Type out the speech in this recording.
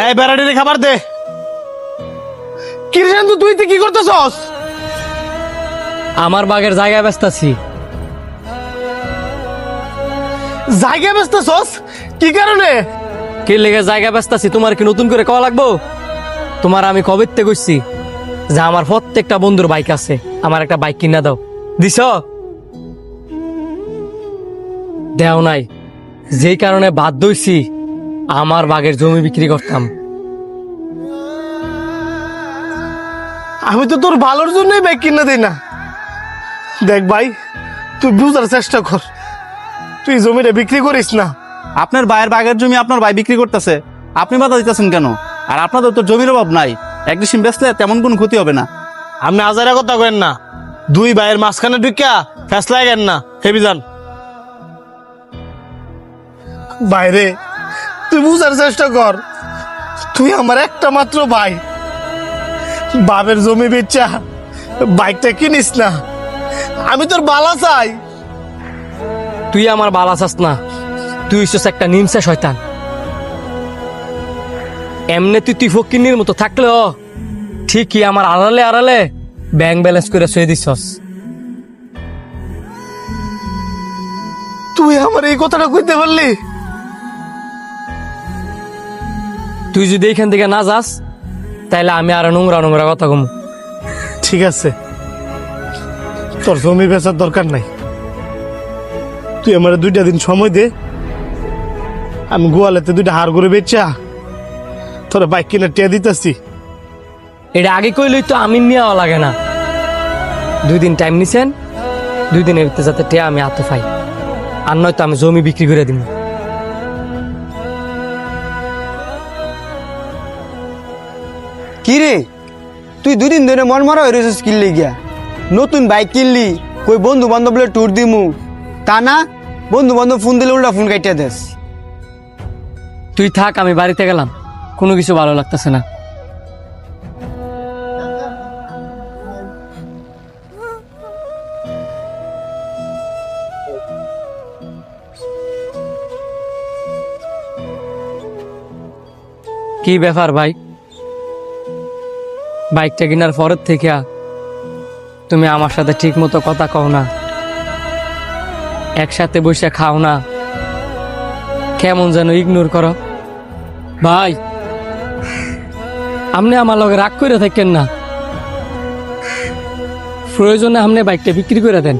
এই বেড়াটিরে খাবার দে। কি রে শান্তু, তুই কি করতেছস? আমার বাগের জায়গা ব্যস্তাছি। জায়গা বেচতেছস? কি কারণে? কি লেগে জায়গা ব্যস্তাছি তোমার কি নতুন করে কওয়া লাগবো? তোমার আমি কবেতে কইছি যে আমার প্রত্যেকটা বন্ধুর বাইক আছে, আমার একটা বাইক কিনা দাও, দিছ? দেও নাই, যেই কারণে বাধ্য হইছি আমার বাগের জমি বিক্রি করতাম। আমি তো তোর ভালোর জন্যই বাইক কিনে দিই না। দেখ ভাই, তুই বুঝার চেষ্টা কর, তুই জমিটা বিক্রি করিস না। আপনার ভাইয়ের বাগের জমি আপনার ভাই বিক্রি করতেছে, আপনি বাধা দিতেছেন কেন? আর আপনাদের তো জমির অভাব নাই, এক ডিসিম বেচলে তেমন কোনো ক্ষতি হবে না। আপনি আজারা কথা কেন না, দুই ভাইয়ের মাঝখানে ঢুকিয়া ফেসলা গেন না, হেবি যান বাইরে। তুই বুঝার চেষ্টা কর, তুই আমার একটা মাত্র ভাই, বাপের জমি বেচা বাইকটা কিনিস না। আমি তোর বালা চাই। তুই আমার বালা চাস না, তুই হইছিস একটা নিমসা শয়তান। এমনি তুই ফকিন্নির মতো থাকলেও ঠিকই আমার আড়ালে আড়ালে ব্যাংক ব্যালেন্স করে শুয়ে দিছস। তুই আমার এই কথাটা কইতে পারলি? তুই যদি এখান থেকে না যাস তাইলে আমি আরো নোংরা নোংরা কথা কম। ঠিক আছে, তোর জমি বেচার দরকার নাই, তুই আমার 2টা দিন সময় দে, আমি গোয়ালেতে 2টা হাড় করে বেচা তোর বাইক কিনে টিয়া দিতেছি। এটা আগে কইলেই তো আমি নেওয়া লাগে না। 2 দিন টাইম নিছেন, 2 দিনের ভিতরে যাতে টিয়া আমি হাতে পাই, আর নয়তো আমি জমি বিক্রি করে দিব। কি রে, তুই 2 দিন ধরে মন মারা হয়ে কিনলি গিয়া? নতুন বাইক কিনলি, কই বন্ধু বান্ধব ট্যুর দিমু, তা না বন্ধু বান্ধব ফোন দিলে উল্টা ফোন কাটিয়া দেস। তুই থাক, আমি বাড়িতে গেলাম, কোনো কিছু ভালো লাগতেছে না। কি ব্যাপার ভাই, বাইকটা কেনার পরের থেকে তুমি আমার সাথে ঠিক মতো কথা কও না, একসাথে বসে খাও না, কেমন যেন ইগনোর করো। ভাই, আপনি আমার লগে রাগ করে থাকেন না, প্রয়োজনে আপনি বাইকটা বিক্রি করে দেন।